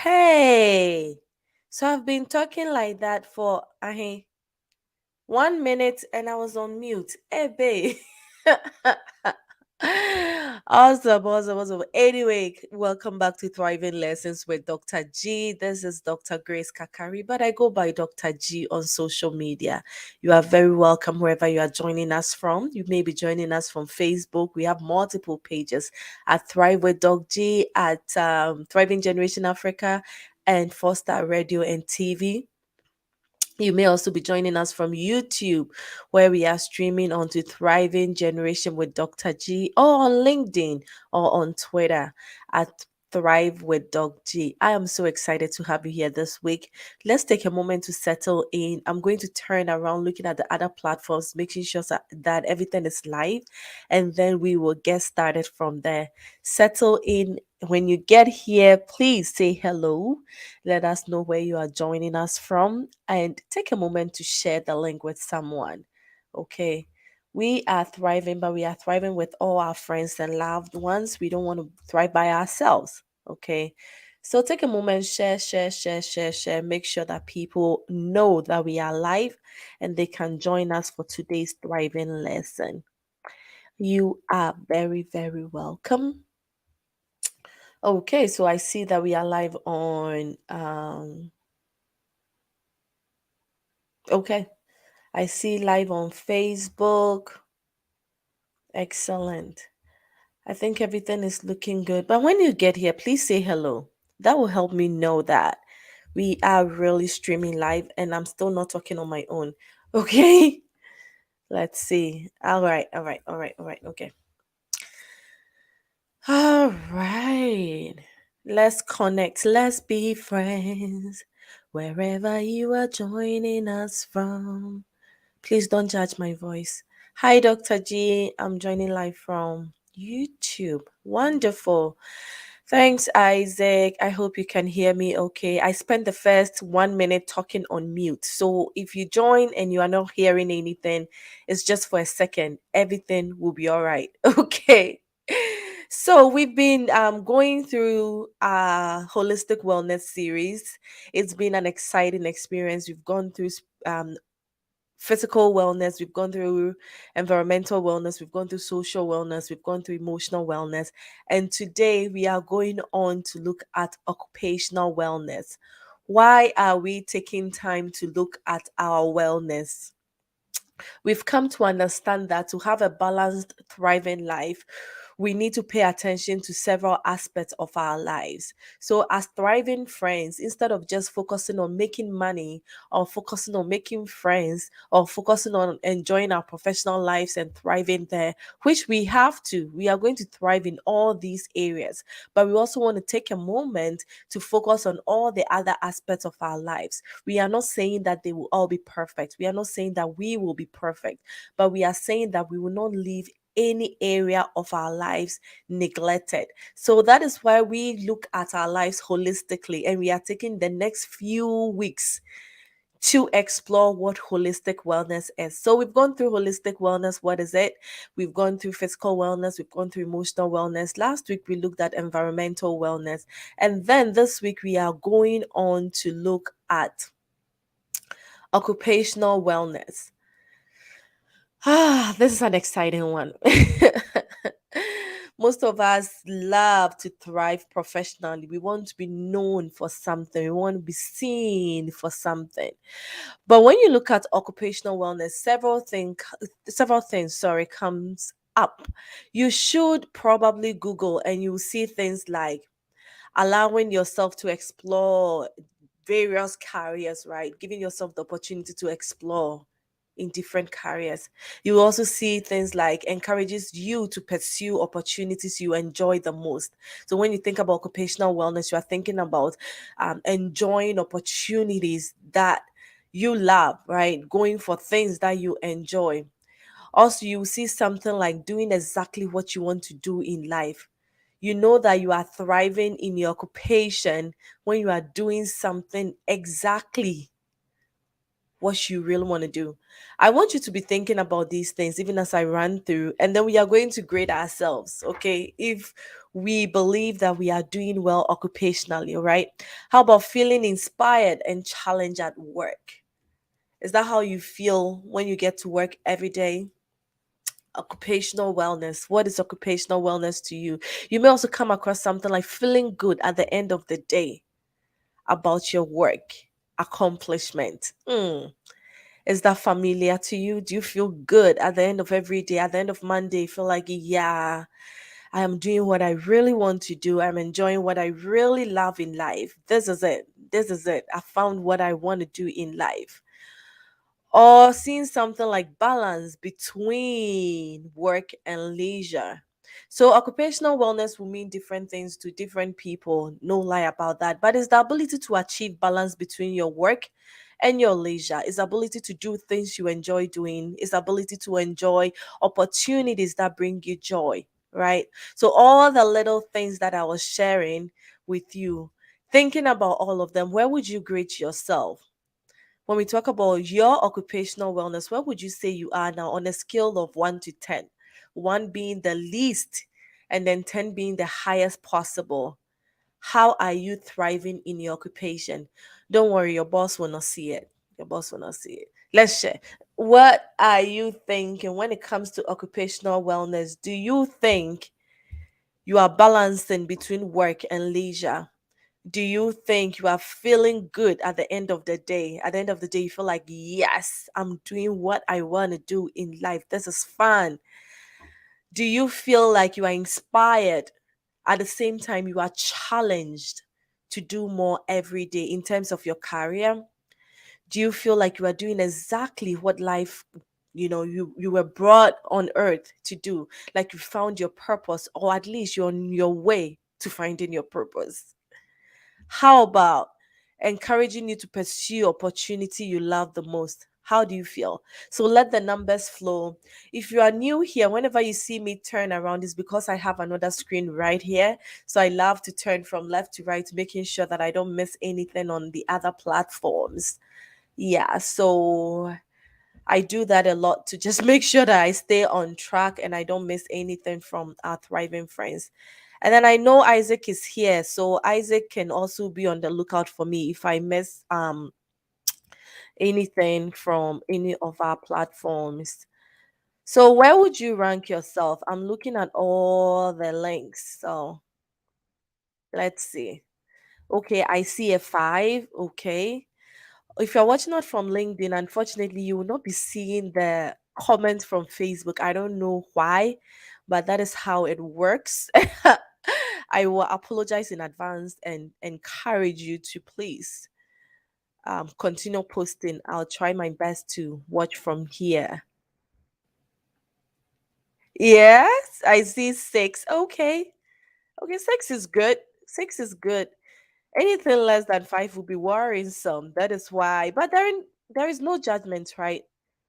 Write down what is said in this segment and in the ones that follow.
Hey, so I've been talking like that for 1 minute and I was on mute. Hey, babe. Awesome. Anyway, welcome back to Thriving Lessons with Dr. G. This is Dr. Grace Kakari, but I go by Dr. G on social media. You are very welcome wherever you are joining us from. You may be joining us from Facebook. We have multiple pages at Thrive with Doc G, at Thriving Generation Africa, and Foster Radio and TV. You may also be joining us from YouTube, where we are streaming onto Thriving Generation with Dr. G, or on LinkedIn or on Twitter at Thrive with Doc G. I am so excited to have you here this week. Let's take a moment to settle in. I'm going to turn around looking at the other platforms, making sure that everything is live, and then we will get started from there. Settle in. When you get here, please say hello. Let us know where you are joining us from and take a moment to share the link with someone. Okay. We are thriving, but we are thriving with all our friends and loved ones. We don't want to thrive by ourselves. Okay. So take a moment, share. Make sure that people know that we are live and they can join us for today's thriving lesson. You are very, very welcome. Okay, so I see that we are live on okay. I see live on Facebook. Excellent. I think everything is looking good. But when you get here, please say hello. That will help me know that we are really streaming live and I'm still not talking on my own. Okay? Let's see. All right. Okay. All right. Let's connect. Let's be friends. Wherever you are joining us from. Please don't judge my voice. Hi, Dr. G. I'm joining live from YouTube. Wonderful. Thanks, Isaac. I hope you can hear me okay. I spent the first 1 minute talking on mute. So if you join and you are not hearing anything, it's just for a second. Everything will be all right. Okay. So we've been going through a holistic wellness series. It's been an exciting experience. We've gone through um, physical wellness, we've gone through environmental wellness, we've gone through social wellness, we've gone through emotional wellness, and today we are going on to look at occupational wellness. Why are we taking time to look at our wellness? We've come to understand that to have a balanced, thriving life, we need to pay attention to several aspects of our lives. So, as thriving friends, instead of just focusing on making money or focusing on making friends or focusing on enjoying our professional lives and thriving there, which we have to, we are going to thrive in all these areas. But we also want to take a moment to focus on all the other aspects of our lives. We are not saying that they will all be perfect. We are not saying that we will be perfect, but we are saying that we will not leave any area of our lives neglected. So that is why we look at our lives holistically and we are taking the next few weeks to explore what holistic wellness is. So we've gone through holistic wellness. What is it? We've gone through physical wellness. We've gone through emotional wellness. Last week we looked at environmental wellness. And then this week we are going on to look at occupational wellness. This is an exciting one. Most of us love to thrive professionally. We want to be known for something. We want to be seen for something. But when you look at occupational wellness, several things, sorry, comes up. You should probably Google and you'll see things like allowing yourself to explore various careers, right? Giving yourself the opportunity to explore in different careers. You will also see things like encourages you to pursue opportunities you enjoy the most. So when you think about occupational wellness, you are thinking about enjoying opportunities that you love, right? Going for things that you enjoy. Also, you see something like doing exactly what you want to do in life. You know that you are thriving in your occupation when you are doing something exactly what you really want to do. I want you to be thinking about these things even as I run through, and then we are going to grade ourselves, okay? If we believe that we are doing well occupationally, all right? How about feeling inspired and challenged at work? Is that how you feel when you get to work every day? Occupational wellness. What is occupational wellness to you? You may also come across something like feeling good at the end of the day about your work accomplishment. Is that familiar to you? Do you feel good at the end of every day? At the end of Monday, you feel like, yeah, I am doing what I really want to do. I'm enjoying what I really love in life. This is it. This is it. I found what I want to do in life, or seeing something like balance between work and leisure. So, occupational wellness will mean different things to different people, no lie about that. But it's the ability to achieve balance between your work and your leisure, it's the ability to do things you enjoy doing, it's the ability to enjoy opportunities that bring you joy, right? So, all the little things that I was sharing with you, thinking about all of them, where would you grade yourself? When we talk about your occupational wellness, where would you say you are now on a scale of 1 to 10? 1 being the least, and then 10 being the highest possible. How are you thriving in your occupation? Don't worry, your boss will not see it. Your boss will not see it. Let's share. What are you thinking when it comes to occupational wellness? Do you think you are balancing between work and leisure? Do you think you are feeling good at the end of the day? At the end of the day, you feel like, yes, I'm doing what I want to do in life. This is fun. Do you feel like you are inspired? At the same time, you are challenged to do more every day in terms of your career? Do you feel like you are doing exactly what life, you were brought on earth to do? Like you found your purpose, or at least you're on your way to finding your purpose? How about encouraging you to pursue opportunity you love the most? How do you feel? So let the numbers flow. If you are new here, whenever you see me turn around, it's because I have another screen right here. So I love to turn from left to right, making sure that I don't miss anything on the other platforms. Yeah, so I do that a lot to just make sure that I stay on track and I don't miss anything from our thriving friends. And then I know Isaac is here, so Isaac can also be on the lookout for me if I miss anything from any of our platforms. So where would you rank yourself? I'm looking at all the links. So let's see. Okay, I see a 5. Okay. If you're watching out from LinkedIn, unfortunately, you will not be seeing the comments from Facebook. I don't know why, but that is how it works. I will apologize in advance and encourage you to please continue posting. I'll try my best to watch from here. Yes, I see 6. Okay. Okay, 6 is good. 6 is good. Anything less than 5 will be worrisome. That is why. But there is no judgment, right?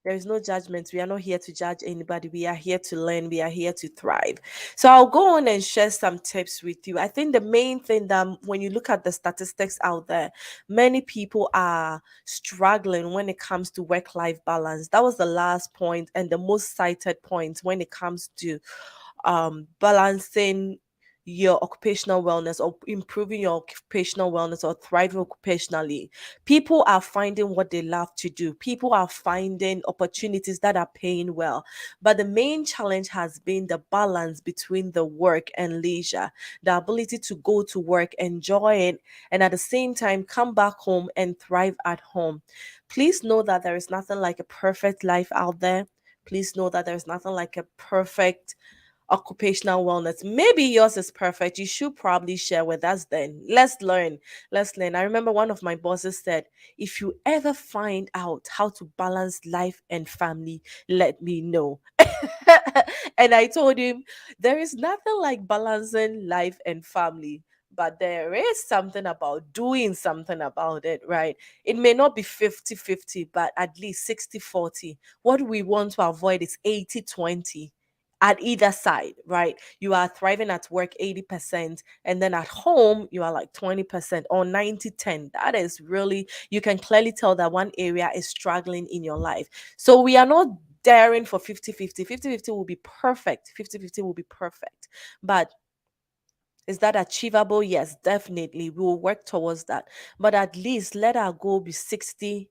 There is no judgment. We are not here to judge anybody. We are here to learn. We are here to thrive. So I'll go on and share some tips with you. I think the main thing that when you look at the statistics out there, many people are struggling when it comes to work-life balance. That was the last point and the most cited point when it comes to balancing your occupational wellness or improving your occupational wellness or thriving occupationally. People are finding what they love to do. People are finding opportunities that are paying well. But the main challenge has been the balance between the work and leisure, the ability to go to work, enjoy it, and at the same time come back home and thrive at home. Please know that there is nothing like a perfect life out there. Please know that there's nothing like a perfect occupational wellness. Maybe yours is perfect. You should probably share with us then. Let's learn. Let's learn. I remember one of my bosses said, if you ever find out how to balance life and family, let me know. And I told him, there is nothing like balancing life and family. But there is something about doing something about it, right? It may not be 50-50, but at least 60-40. What we want to avoid is 80-20. at either side, right? You are thriving at work 80%, and then at home, you are like 20% or 90-10. That is really, you can clearly tell that one area is struggling in your life. So we are not daring for 50-50. 50-50 will be perfect. 50-50 will be perfect. But is that achievable? Yes, definitely. We will work towards that. But at least let our goal be 60-40.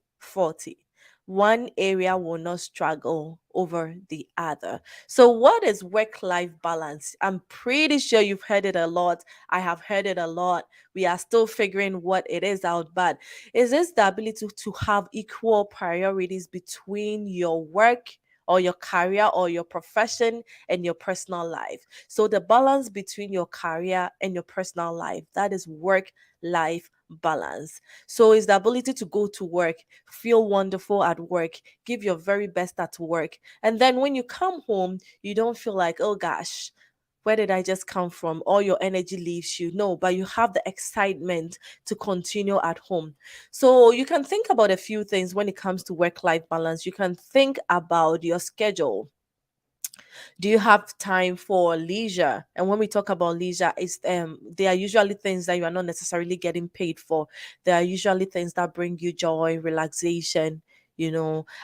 One area will not struggle over the other. So, what is work life balance? I'm pretty sure you've heard it a lot. I have heard it a lot. We are still figuring what it is out. But is this the ability to have equal priorities between your work or your career or your profession and your personal life? So the balance between your career and your personal life, that is work life balance. So it's the ability to go to work, feel wonderful at work, give your very best at work. And then when you come home, you don't feel like, oh gosh, where did I just come from? All your energy leaves you. No, but you have the excitement to continue at home. So you can think about a few things when it comes to work life balance. You can think about your schedule. Do you have time for leisure? And when we talk about leisure, it's they are usually things that you are not necessarily getting paid for. They are usually things that bring you joy, relaxation.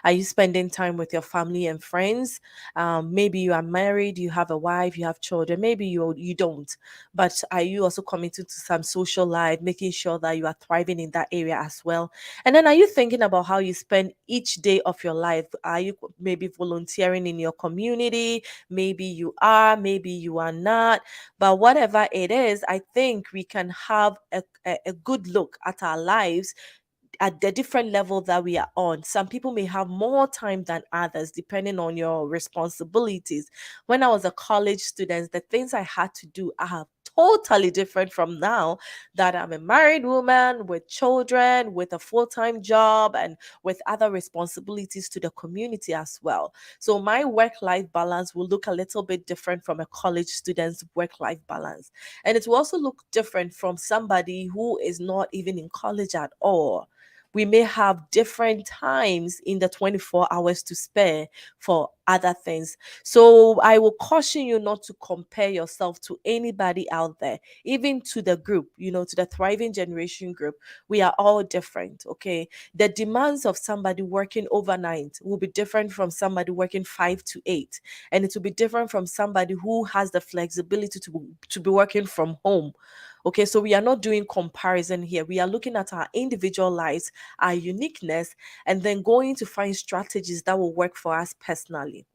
Are you spending time with your family and friends? Maybe you are married, you have a wife, you have children. Maybe you don't, but are you also committing to some social life, making sure that you are thriving in that area as well? And then are you thinking about how you spend each day of your life? Are you maybe volunteering in your community? Maybe you are, maybe you are not. But whatever it is, I think we can have a good look at our lives at the different level that we are on. Some people may have more time than others depending on your responsibilities. When I was a college student, the things I had to do are totally different from now that I'm a married woman with children, with a full-time job, and with other responsibilities to the community as well. So my work-life balance will look a little bit different from a college student's work-life balance. And it will also look different from somebody who is not even in college at all. We may have different times in the 24 hours to spare for other things. So I will caution you not to compare yourself to anybody out there, even to the group, to the Thriving Generation group. We are all different, okay? The demands of somebody working overnight will be different from somebody working 5 to 8, and it will be different from somebody who has the flexibility to be working from home. Okay, so we are not doing comparison here. We are looking at our individual lives, our uniqueness, and then going to find strategies that will work for us personally.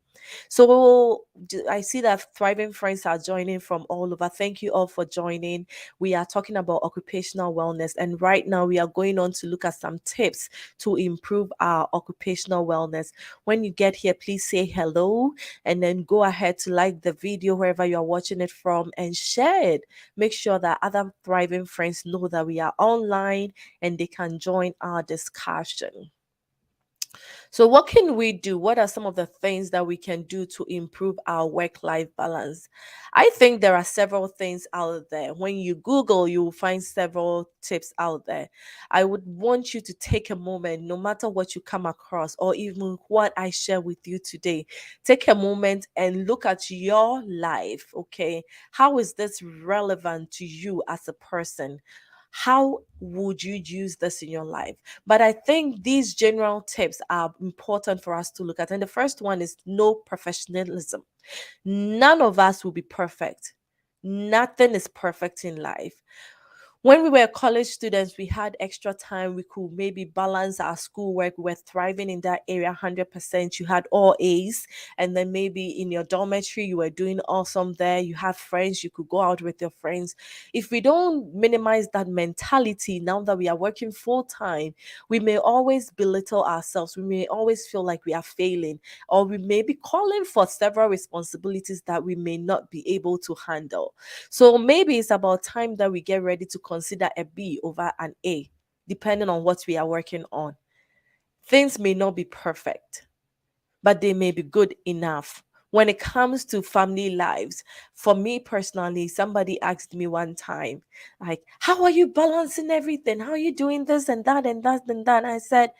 So I see that Thriving Friends are joining from all over. Thank you all for joining. We are talking about occupational wellness, and right now we are going on to look at some tips to improve our occupational wellness. When you get here, please say hello and then go ahead to like the video wherever you are watching it from and share it. Make sure that other Thriving Friends know that we are online and they can join our discussion. So, what can we do? What are some of the things that we can do to improve our work life balance? I think there are several things out there. When you Google, you will find several tips out there. I would want you to take a moment, no matter what you come across, or even what I share with you today. Take a moment and look at your life, okay? How is this relevant to you as a person? How would you use this in your life? But I think these general tips are important for us to look at. And the first one is no professionalism. None of us will be perfect. Nothing is perfect in life. When we were college students, we had extra time. We could maybe balance our schoolwork. We were thriving in that area 100%. You had all A's. And then maybe in your dormitory, you were doing awesome there. You have friends. You could go out with your friends. If we don't minimize that mentality now that we are working full time, we may always belittle ourselves. We may always feel like we are failing, or we may be calling for several responsibilities that we may not be able to handle. So maybe it's about time that we get ready to consider a B over an A, depending on what we are working on. Things may not be perfect, but they may be good enough. When it comes to family lives, for me personally, somebody asked me one time, like, how are you balancing everything? How are you doing this and that and that and that? And I said,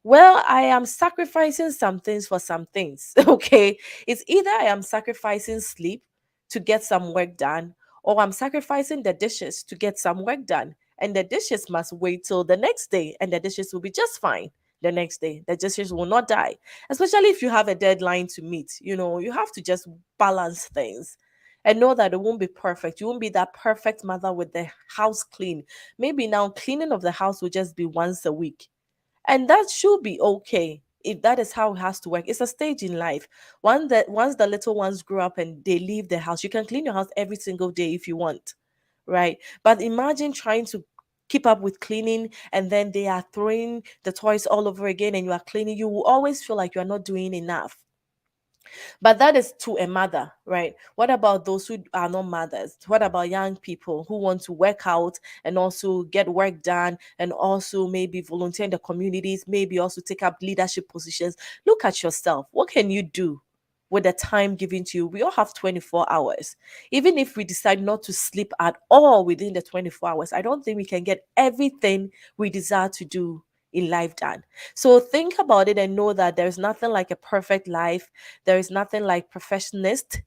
Well, I am sacrificing some things for some things. Okay. It's either I am sacrificing sleep to get some work done, or I'm sacrificing the dishes to get some work done. And the dishes must wait till the next day, and the dishes will be just fine the next day. The dishes will not die. Especially if you have a deadline to meet, you have to just balance things. And know that it won't be perfect. You won't be that perfect mother with the house clean. Maybe now cleaning of the house will just be once a week, and that should be okay if that is how it has to work. It's a stage in life. Once the little ones grow up and they leave the house, you can clean your house every single day if you want, right? But imagine trying to keep up with cleaning, and then they are throwing the toys all over again and you are cleaning. You will always feel like you are not doing enough. But that is to a mother, right? What about those who are not mothers? What about young people who want to work out and also get work done, and also maybe volunteer in the communities, maybe also take up leadership positions? Look at yourself. What can you do with the time given to you? We all have 24 hours. Even if we decide not to sleep at all within the 24 hours, I don't think we can get everything we desire to do in life done. So think about it and know that there's nothing like a perfect life. There is nothing like perfectionist.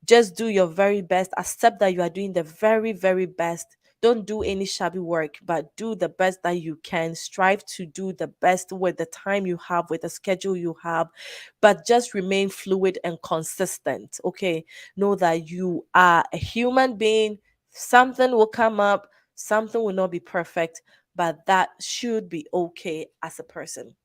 Just do your very best. Accept that you are doing the very, very best. Don't do any shabby work, but do the best that you can. Strive to do the best with the time you have, with the schedule you have, but just remain fluid and consistent. Okay. Know that you are a human being. Something will come up, something will not be perfect, but that should be okay as a person.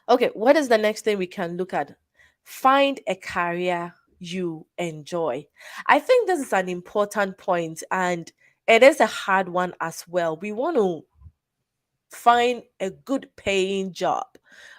Okay, what is the next thing we can look at? Find a career you enjoy. I think this is an important point, and it is a hard one as well. We want to find a good paying job,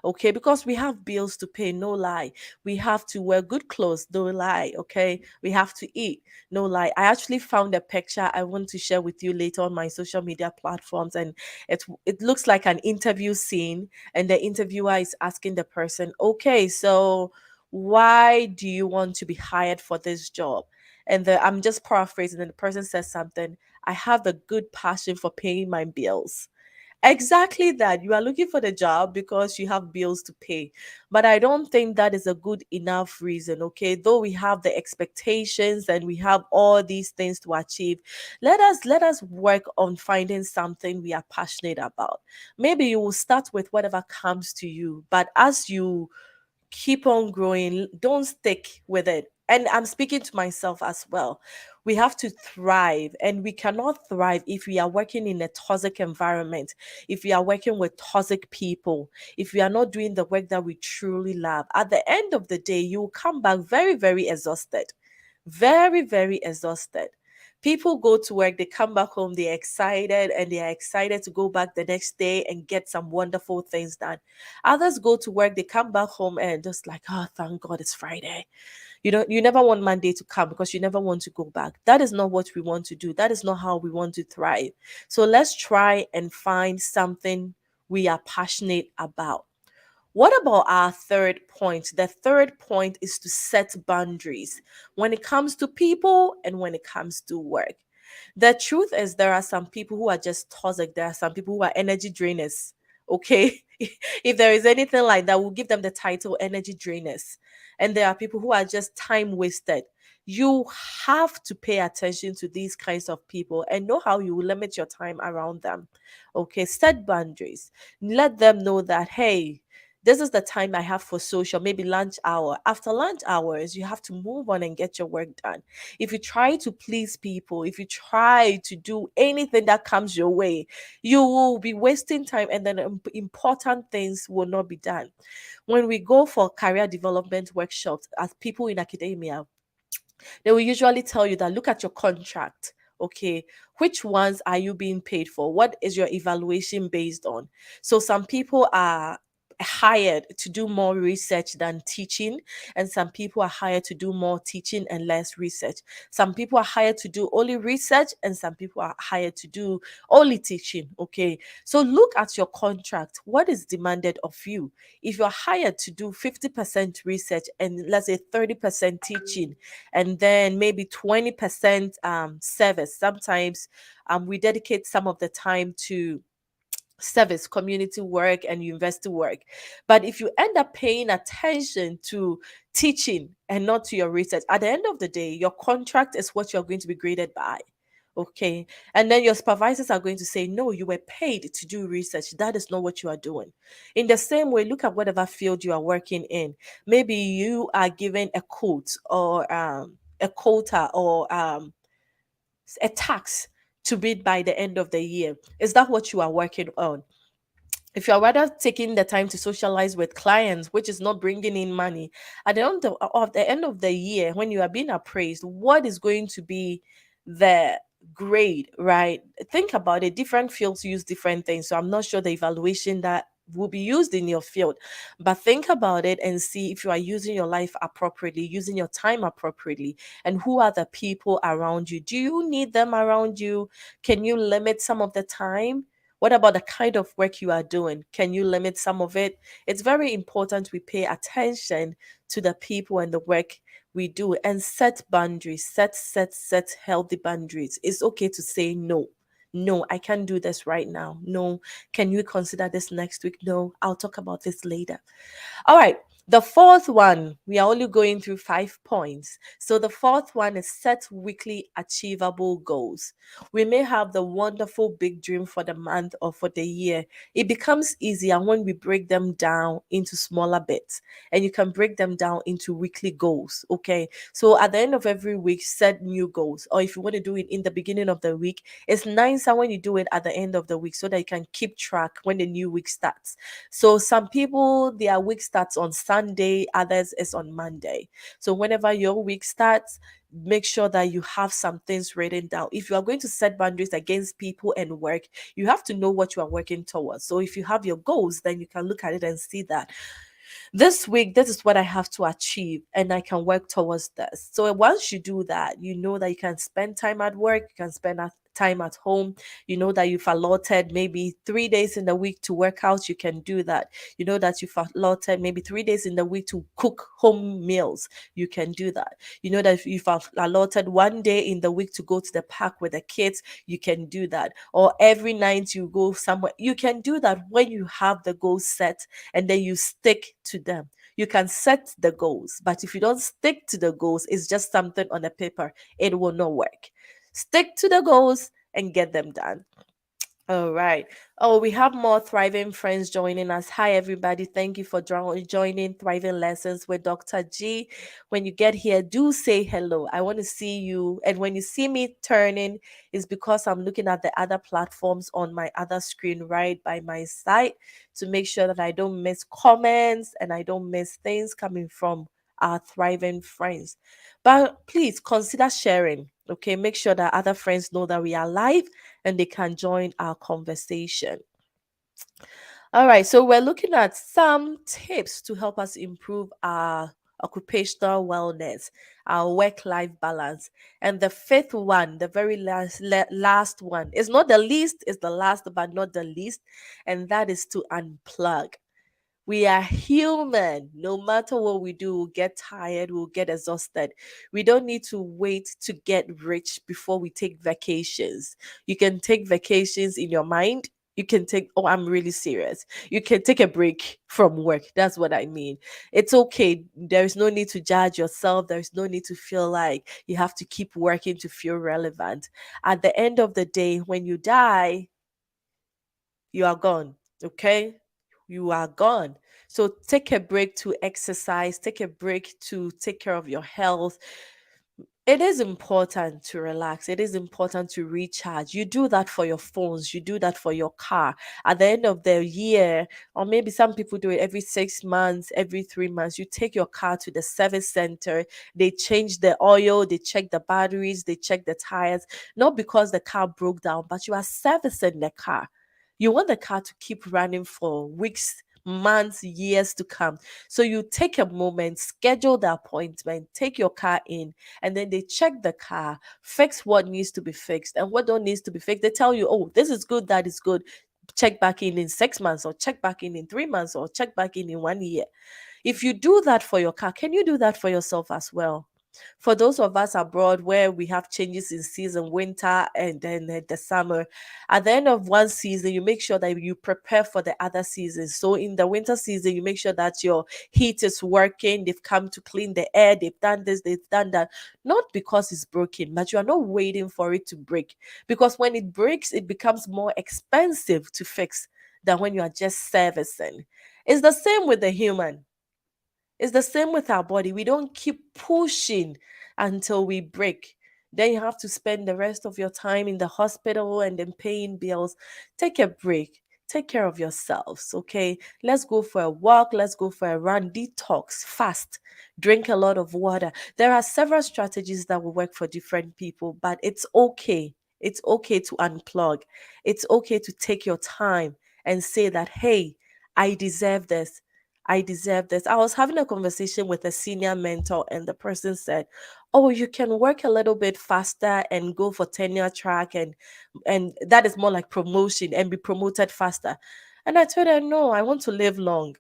okay, because we have bills to pay, no lie. We have to wear good clothes, no lie. Okay, we have to eat, no lie. I actually found a picture I want to share with you later on my social media platforms, and it looks like an interview scene, and the interviewer is asking the person, okay, so why do you want to be hired for this job? And I'm just paraphrasing, and the person says something, I have a good passion for paying my bills. Exactly that. You are looking for the job because you have bills to pay. But I don't think that is a good enough reason, okay? Though we have the expectations and we have all these things to achieve, let us work on finding something we are passionate about. Maybe you will start with whatever comes to you, but as you keep on growing, don't stick with it. And I'm speaking to myself as well. We have to thrive, and we cannot thrive if we are working in a toxic environment, if we are working with toxic people, if we are not doing the work that we truly love. At the end of the day, you will come back very, very exhausted, very, very exhausted. People go to work, they come back home, they're excited, and they are excited to go back the next day and get some wonderful things done. Others go to work, they come back home and just like, oh, thank God it's Friday. You never want Monday to come because you never want to go back. That is not what we want to do. That is not how we want to thrive. So let's try and find something we are passionate about. What about our third point? The third point is to set boundaries when it comes to people and when it comes to work. The truth is, there are some people who are just toxic. There are some people who are energy drainers. Okay. If there is anything like that, we'll give them the title energy drainers. And there are people who are just time wasted. You have to pay attention to these kinds of people and know how you will limit your time around them. Okay. Set boundaries. Let them know that, hey, this is the time I have for social, maybe lunch hour. After lunch hours, you have to move on and get your work done. If you try to please people, if you try to do anything that comes your way, you will be wasting time, and then important things will not be done. When we go for career development workshops as people in academia, they will usually tell you that look at your contract. Okay, which ones are you being paid for? What is your evaluation based on? So some people are hired to do more research than teaching, and some people are hired to do more teaching and less research. Some people are hired to do only research, and some people are hired to do only teaching. Okay, so look at your contract. What is demanded of you? If you're hired to do 50% research and let's say 30% teaching, and then maybe 20% service, sometimes we dedicate some of the time to service, community work, and university work. But if you end up paying attention to teaching and not to your research, at the end of the day, your contract is what you're going to be graded by. Okay. And then your supervisors are going to say, no, you were paid to do research. That is not what you are doing. In the same way, look at whatever field you are working in. Maybe you are given a quote or a quota or a tax to beat by the end of the year. Is that what you are working on? If you're rather taking the time to socialize with clients, which is not bringing in money, at the end of the year, when you are being appraised, what is going to be the grade, right? Think about it. Different fields use different things. So I'm not sure the evaluation that will be used in your field, but think about it and see if you are using your life appropriately, using your time appropriately, and who are the people around you. Do you need them around you? Can you limit some of the time? What about the kind of work you are doing? Can you limit some of it? It's very important we pay attention to the people and the work we do and set boundaries, set healthy boundaries. It's okay to say no. No, I can't do this right now. No, can you consider this next week? No, I'll talk about this later. All right. The fourth one, we are only going through 5 points. So the fourth one is set weekly achievable goals. We may have the wonderful big dream for the month or for the year. It becomes easier when we break them down into smaller bits, and you can break them down into weekly goals. Okay. So at the end of every week, set new goals. Or if you want to do it in the beginning of the week, it's nicer when you do it at the end of the week so that you can keep track when the new week starts. So some people their week starts on Sunday, others is on Monday. So whenever your week starts, make sure that you have some things written down. If you are going to set boundaries against people and work, you have to know what you are working towards. So if you have your goals, then you can look at it and see that this week this is what I have to achieve and I can work towards this. So once you do that, you know that you can spend time at work, you can spend time at home. You know that you've allotted maybe 3 days in the week to work out, you can do that. You know that you've allotted maybe 3 days in the week to cook home meals, you can do that. You know that if you've allotted one day in the week to go to the park with the kids, you can do that. Or every night you go somewhere, you can do that when you have the goal set and then you stick to them. You can set the goals, but if you don't stick to the goals, it's just something on a paper. It will not work. Stick to the goals and get them done. All right. Oh, we have more Thriving friends joining us. Hi, everybody. Thank you for joining Thriving Lessons with Dr. G. When you get here, do say hello. I want to see you. And when you see me turning, it's because I'm looking at the other platforms on my other screen right by my side to make sure that I don't miss comments and I don't miss things coming from our Thriving friends. But please consider sharing. Okay, make sure that other friends know that we are live and they can join our conversation. All right, so we're looking at some tips to help us improve our occupational wellness, our work-life balance. And the fifth one, the very last one, is not the least, is the last but not the least, and that is to unplug. We are human. No matter what we do, we'll get tired, we'll get exhausted. We don't need to wait to get rich before we take vacations. You can take vacations in your mind. You can take, oh, I'm really serious. You can take a break from work. That's what I mean. It's okay. There is no need to judge yourself. There's no need to feel like you have to keep working to feel relevant. At the end of the day, when you die, you are gone. Okay? You are gone. So take a break to exercise, take a break to take care of your health. It is important to relax. It is important to recharge. You do that for your phones, you do that for your car. At the end of the year, or maybe some people do it every 6 months, every 3 months, you take your car to the service center. They change the oil, they check the batteries, they check the tires, not because the car broke down, but you are servicing the car. You want the car to keep running for weeks, months, years to come. So you take a moment, schedule the appointment, take your car in, and then they check the car, fix what needs to be fixed and what don't needs to be fixed. They tell you, oh, this is good, that is good. Check back in 6 months, or check back in 3 months, or check back in 1 year. If you do that for your car, can you do that for yourself as well? For those of us abroad where we have changes in season, winter and then the summer, at the end of one season, you make sure that you prepare for the other season. So in the winter season, you make sure that your heat is working, they've come to clean the air, they've done this, they've done that. Not because it's broken, but you are not waiting for it to break. Because when it breaks, it becomes more expensive to fix than when you are just servicing. It's the same with the human. It's the same with our body. We don't keep pushing until we break. Then you have to spend the rest of your time in the hospital and then paying bills. Take a break. Take care of yourselves, okay? Let's go for a walk. Let's go for a run. Detox, fast, drink a lot of water. There are several strategies that will work for different people, but it's okay. It's okay to unplug. It's okay to take your time and say that, hey, I deserve this. I deserve this. I was having a conversation with a senior mentor, and the person said, "Oh, you can work a little bit faster and go for tenure track, and that is more like promotion and be promoted faster." And I told her, "No, I want to live long."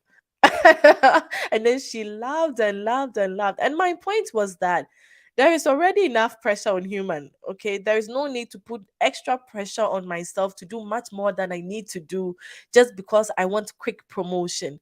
And then she laughed and laughed and laughed. And my point was that there is already enough pressure on human. Okay, there is no need to put extra pressure on myself to do much more than I need to do just because I want quick promotion.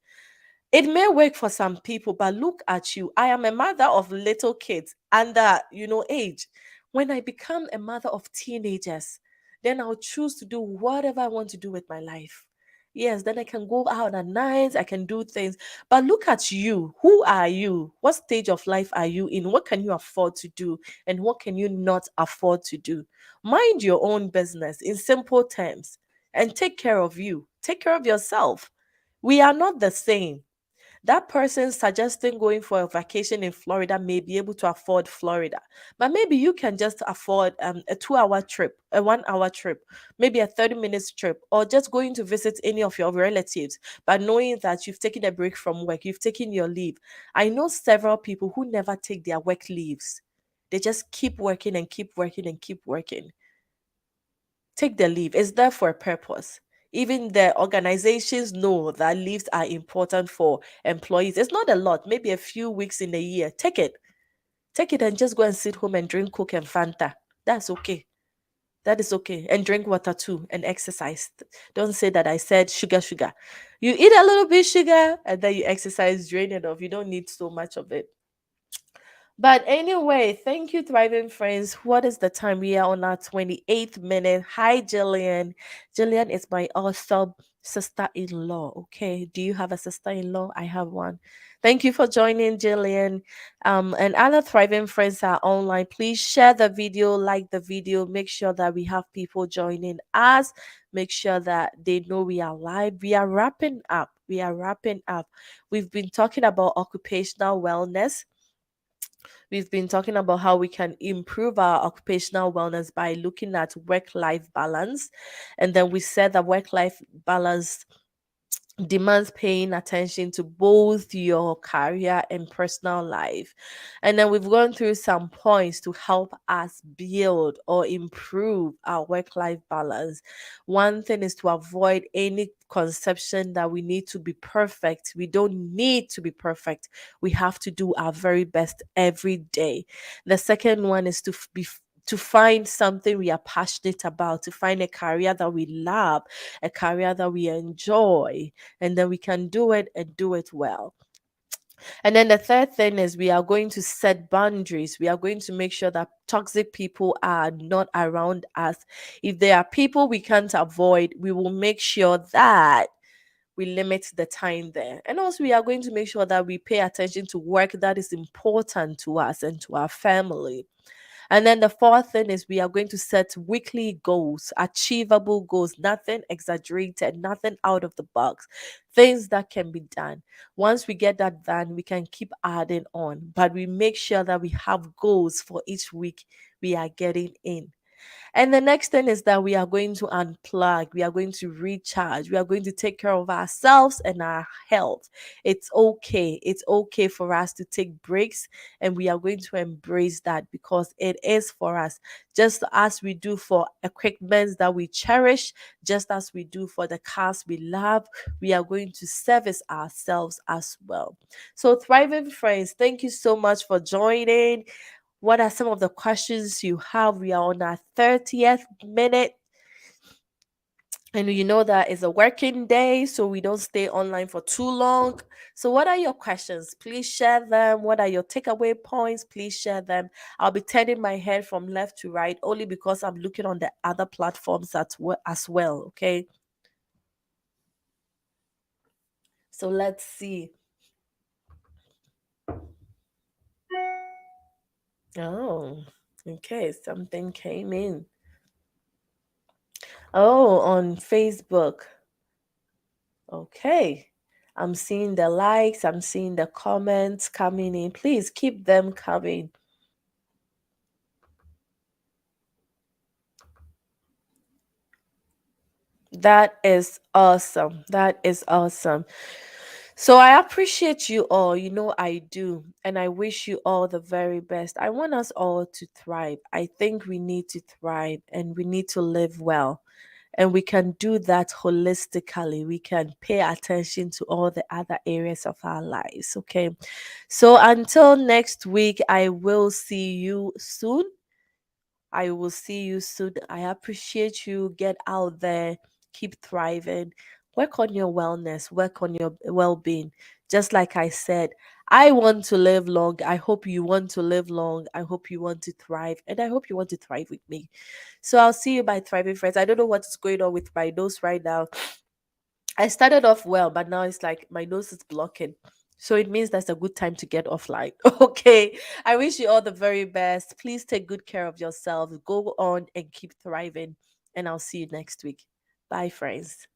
It may work for some people, but look at you. I am a mother of little kids under, age. When I become a mother of teenagers, then I'll choose to do whatever I want to do with my life. Yes, then I can go out at night, I can do things. But look at you. Who are you? What stage of life are you in? What can you afford to do? And what can you not afford to do? Mind your own business in simple terms and take care of you. Take care of yourself. We are not the same. That person suggesting going for a vacation in Florida may be able to afford Florida, but maybe you can just afford a 2 hour trip, a 1 hour trip, maybe a 30 minutes trip, or just going to visit any of your relatives, but knowing that you've taken a break from work, you've taken your leave. I know several people who never take their work leaves. They just keep working and keep working and keep working. Take the leave. It's there for a purpose. Even the organizations know that leaves are important for employees. It's not a lot, maybe a few weeks in a year. Take it. Take it and just go and sit home and drink Coke and Fanta. That's okay. That is okay. And drink water too and exercise. Don't say that I said sugar, sugar. You eat a little bit sugar and then you exercise, drain it off. You don't need so much of it. But anyway, thank you, thriving friends. What is the time? We are on our 28th minute. Hi, Jillian. Jillian is my awesome sister in law. Okay. Do you have a sister in law? I have one. Thank you for joining, Jillian. And other thriving friends are online. Please share the video, like the video. Make sure that we have people joining us. Make sure that they know we are live. We are wrapping up. We are wrapping up. We've been talking about occupational wellness. We've been talking about how we can improve our occupational wellness by looking at work life balance. And then we said that work life balance demands paying attention to both your career and personal life. And then we've gone through some points to help us build or improve our work life balance. One thing is to avoid any conception that we need to be perfect. We don't need to be perfect. We have to do our very best every day. The second one is to find something we are passionate about, to find a career that we love, a career that we enjoy, and then we can do it and do it well. And then the third thing is we are going to set boundaries. We are going to make sure that toxic people are not around us. If there are people we can't avoid, we will make sure that we limit the time there. And also, we are going to make sure that we pay attention to work that is important to us and to our family. And then the fourth thing is we are going to set weekly goals, achievable goals, nothing exaggerated, nothing out of the box, things that can be done. Once we get that done, we can keep adding on, but we make sure that we have goals for each week we are getting in. And the next thing is that we are going to unplug, we are going to recharge, we are going to take care of ourselves and our health. It's okay. It's okay for us to take breaks, and we are going to embrace that because it is for us. Just as we do for equipment that we cherish, just as we do for the cars we love, we are going to service ourselves as well. So, thriving friends, thank you so much for joining. What are some of the questions you have? We are on our 30th minute. And you know that it's a working day, so we don't stay online for too long. So, what are your questions? Please share them. What are your takeaway points? Please share them. I'll be turning my head from left to right only because I'm looking on the other platforms as well. Okay. So, let's see. Oh, okay. Something came in. Oh, on Facebook. Okay. I'm seeing the likes, I'm seeing the comments coming in. Please keep them coming. That is awesome. That is awesome. So I appreciate you all. You know, I do. And I wish you all the very best. I want us all to thrive. I think we need to thrive and we need to live well. And we can do that holistically. We can pay attention to all the other areas of our lives. Okay. So until next week, I will see you soon. I will see you soon. I appreciate you. Get out there, keep thriving, work on your wellness, work on your well being. Just like I said, I want to live long. I hope you want to live long. I hope you want to thrive. And I hope you want to thrive with me. So I'll see you, my thriving friends. I don't know what is going on with my nose right now. I started off well, but now it's like my nose is blocking. So it means that's a good time to get offline. Okay. I wish you all the very best. Please take good care of yourself. Go on and keep thriving. And I'll see you next week. Bye, friends.